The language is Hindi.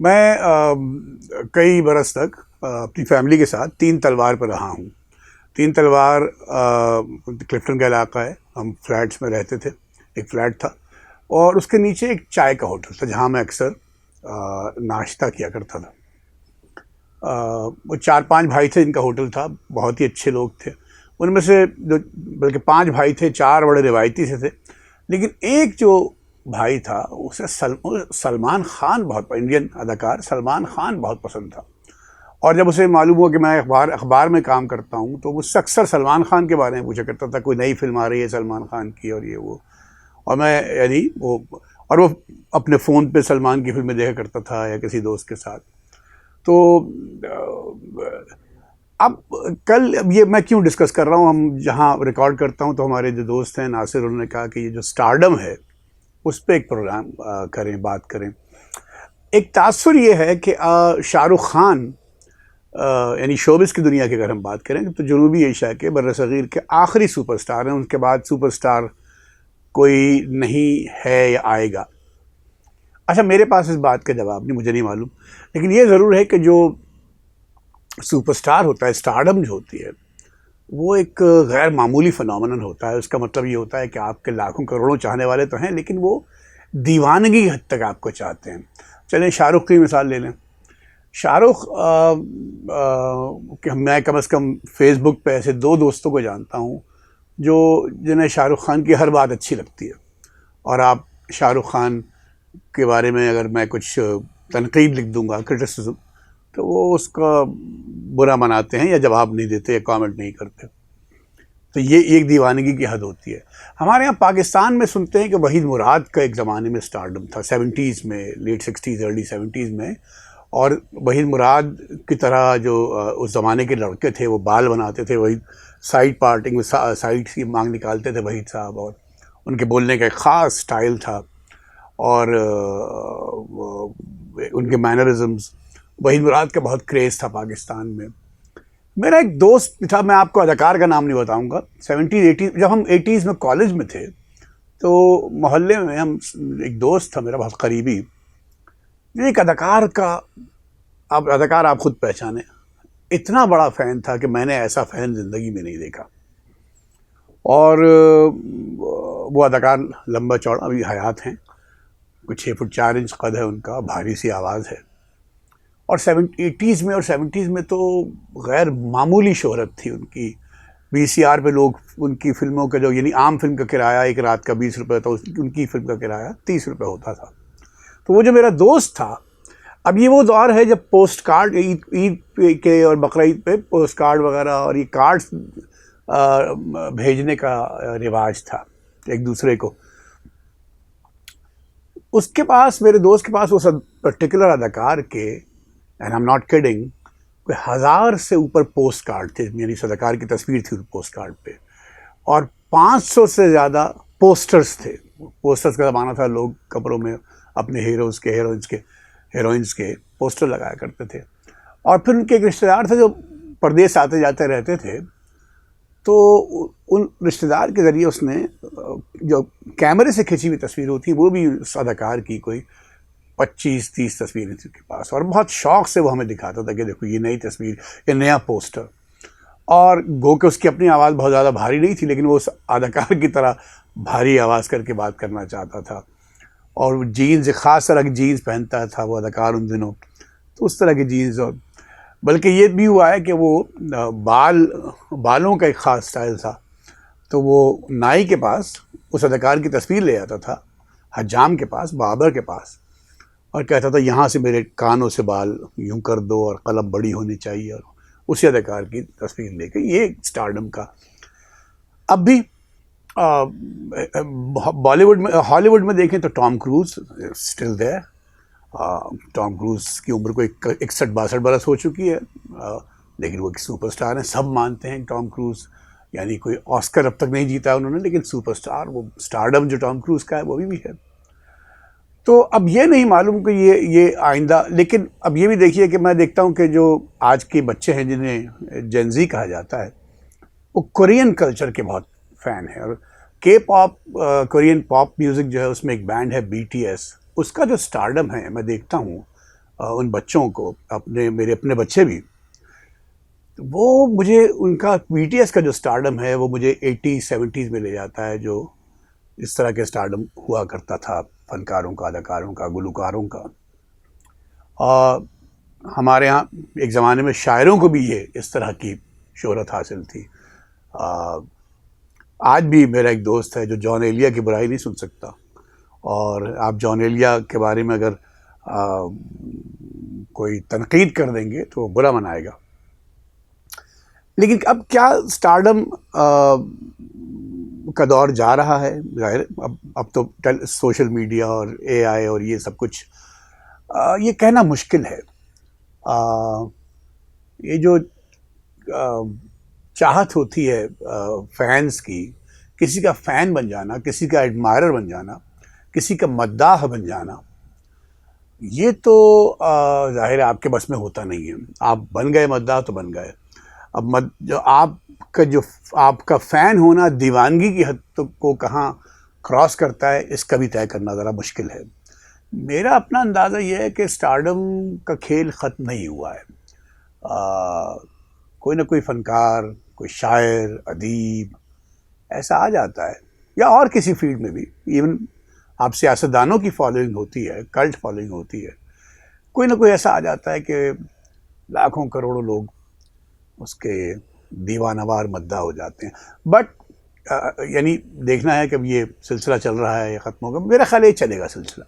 मैं कई बरस तक अपनी फैमिली के साथ तीन तलवार पर रहा हूँ। तीन तलवार क्लिफ्टन का इलाका है। हम फ्लैट्स में रहते थे। एक फ्लैट था और उसके नीचे एक चाय का होटल था जहाँ मैं अक्सर नाश्ता किया करता था। वो 4-5 भाई थे जिनका होटल था। बहुत ही अच्छे लोग थे। उनमें से जो बल्कि 5 भाई थे, 4 बड़े रिवायती से थे, लेकिन एक जो भाई था उसे सलमान खान बहुत, इंडियन अदाकार सलमान खान बहुत पसंद था। और जब उसे मालूम हुआ कि मैं अखबार में काम करता हूँ तो मुझसे अक्सर सलमान खान के बारे में पूछा करता था, कोई नई फिल्म आ रही है सलमान खान की और ये वो। और मैं यानी वो अपने फ़ोन पे सलमान की फिल्में देखा करता था या किसी दोस्त के साथ। तो अब अब ये मैं क्यों डिस्कस कर रहा हूँ, हम जहाँ रिकॉर्ड करता हूँ तो हमारे जो दोस्त हैं नासिर, उन्होंने कहा कि ये जो स्टारडम है उस पर एक प्रोग्राम करें, बात करें। एक तासुर ये है कि शाहरुख खान यानी शोबिस की दुनिया की अगर हम बात करें तो जनूबी एशिया के बर्रसगीर के आखिरी सुपरस्टार हैं। उनके बाद सुपरस्टार कोई नहीं है या आएगा। अच्छा, मेरे पास इस बात का जवाब नहीं, मुझे नहीं मालूम, लेकिन ये ज़रूर है कि जो सुपरस्टार होता है, स्टारडम जो होती है, वो एक गैर मामूली फिनोमेनन होता है। उसका मतलब ये होता है कि आपके लाखों करोड़ों चाहने वाले तो हैं, लेकिन वो दीवानगी हद तक आपको चाहते हैं। चलें शाहरुख की मिसाल ले लें। शाहरुख कि मैं कम से कम फेसबुक पे ऐसे 2 दोस्तों को जानता हूँ जो जिन्हें शाहरुख खान की हर बात अच्छी लगती है। और आप शाहरुख खान के बारे में अगर मैं कुछ तनकीद लिख दूंगा, क्रिटिसिज्म, तो वो उसका बुरा मनाते हैं या जवाब नहीं देते या कमेंट नहीं करते। तो ये एक दीवानगी की हद होती है। हमारे यहाँ पाकिस्तान में सुनते हैं कि वहीद मुराद का एक ज़माने में स्टारडम था, 70s में, लेट 60s अर्ली 70s में। और वहीद मुराद की तरह जो उस ज़माने के लड़के थे वो बाल बनाते थे, वही साइड पार्टिंग में साइड की मांग निकालते थे वहीद साहब, और उनके बोलने का एक ख़ास स्टाइल था और उनके मैनरिज्म्स। वहीद मुराद का बहुत क्रेज़ था पाकिस्तान में। मेरा एक दोस्त था, मैं आपको अदाकार का नाम नहीं बताऊंगा, 70s 80s, जब हम 80s में कॉलेज में थे तो मोहल्ले में हम, एक दोस्त था मेरा बहुत करीबी, एक अदाकार का, आप अदाकार आप खुद पहचाने, इतना बड़ा फ़ैन था कि मैंने ऐसा फ़ैन ज़िंदगी में नहीं देखा। और वो अदाकार लंबा चौड़ा, अभी हयात हैं, कुछ 6 फुट 4 इंच कद है उनका, भारी सी आवाज़ है। और 80s में और 70s में तो गैर मामूली शोहरत थी उनकी। VCR पे लोग उनकी फिल्मों का जो, यानी आम फिल्म का किराया एक रात का 20 रुपये था, उनकी फिल्म का किराया 30 रुपये होता था। तो वो जो मेरा दोस्त था, अब ये वो दौर है जब पोस्ट कार्ड, ईद के और बकरीद पे पोस्ट कार्ड वगैरह और ये कार्ड्स भेजने का रिवाज था एक दूसरे को। उसके पास, मेरे दोस्त के पास, उस पर्टिकुलर अदाकार के, and I am not kidding, कोई 1000 से ऊपर पोस्ट कार्ड थे, यानी उस अदाकार की तस्वीर थी उस पोस्ट कार्ड पे। और 500 से ज़्यादा पोस्टर्स थे। पोस्टर्स का ज़माना था, लोग कपड़ों में अपने हीरोज़ के, हीरोइंस के पोस्टर लगाया करते थे। और फिर उनके एक रिश्तेदार थे जो परदेश आते जाते रहते थे, तो उन रिश्तेदार के ज़रिए उसने जो कैमरे से खिंची हुई तस्वीर होती, वो भी उस अदाकार की कोई 25-30 तस्वीरें थी उसके पास। और बहुत शौक़ से वो हमें दिखाता था कि देखो ये नई तस्वीर, ये नया पोस्टर। और गो के उसकी अपनी आवाज़ बहुत ज़्यादा भारी नहीं थी, लेकिन वो उस अदाकार की तरह भारी आवाज़ करके बात करना चाहता था। और वो जीन्स, एक ख़ास तरह की जीन्स पहनता था वो अदाकार उन दिनों, तो उस तरह की जीन्स। और बल्कि ये भी हुआ है कि वो बालों का एक ख़ास स्टाइल था। तो वो नाई के पास उस अदाकार की तस्वीर ले आता था, हजाम के पास, बाबर के पास, और कहता था यहाँ से मेरे कानों से बाल यूं कर दो और कलम बड़ी होनी चाहिए, और उसी अदाकार की तस्वीर लेके। ये स्टारडम का अब भी बॉलीवुड में, हॉलीवुड में देखें तो Tom Cruise still there. Tom Cruise की उम्र को 61-62 बरस हो चुकी है, लेकिन वो एक सुपरस्टार हैं। सब मानते हैं टॉम क्रूज, यानी कोई ऑस्कर अब तक नहीं जीता उन्होंने, लेकिन सुपरस्टार, वो स्टारडम जो टॉम क्रूज का है वो भी है। तो अब ये नहीं मालूम कि ये आइंदा, लेकिन अब ये भी देखिए कि मैं देखता हूँ कि जो आज के बच्चे हैं जिन्हें जेनजी कहा जाता है, वो कोरियन कल्चर के बहुत फ़ैन है। और के पॉप, कोरियन पॉप म्यूज़िक जो है, उसमें एक बैंड है BTS, उसका जो स्टारडम है, मैं देखता हूँ उन बच्चों को, मेरे अपने बच्चे भी, तो वो मुझे उनका बीटीएस का जो स्टारडम है वो मुझे 80s 70s में ले जाता है, जो इस तरह के स्टारडम हुआ करता था फनकारों का, अदाकारों का, गुलकारों का। और हमारे यहाँ एक ज़माने में शायरों को भी ये इस तरह की शोहरत हासिल थी। आज भी मेरा एक दोस्त है जो जॉन एलिया की बुराई नहीं सुन सकता, और आप जॉन एलिया के बारे में अगर कोई तनकीद कर देंगे तो वो बुरा मनाएगा। लेकिन अब क्या स्टारडम का दौर जा रहा है, जाहिर अब तो सोशल मीडिया और एआई और ये सब कुछ, ये कहना मुश्किल है। ये जो चाहत होती है फैंस की, किसी का फ़ैन बन जाना, किसी का एडमायरर बन जाना, किसी का मद्दाह बन जाना, ये तो ज़ाहिर है आपके बस में होता नहीं है। आप बन गए मद्दाह तो बन गए। अब जो आपका फ़ैन होना दीवानगी की हद को कहाँ क्रॉस करता है, इसका भी तय करना ज़रा मुश्किल है। मेरा अपना अंदाज़ा ये है कि स्टारडम का खेल ख़त्म नहीं हुआ है। कोई ना कोई फ़नकार, कोई शायर, अदीब ऐसा आ जाता है, या और किसी फील्ड में भी, इवन आप सियासतदानों की फॉलोइंग होती है, कल्ट फॉलोइंग होती है, कोई ना कोई ऐसा आ जाता है कि लाखों करोड़ों लोग उसके दीवानवार मद्दा हो जाते हैं। बट यानी देखना है कि अब ये सिलसिला चल रहा है या ख़त्म होगा। मेरा ख्याल ये चलेगा सिलसिला।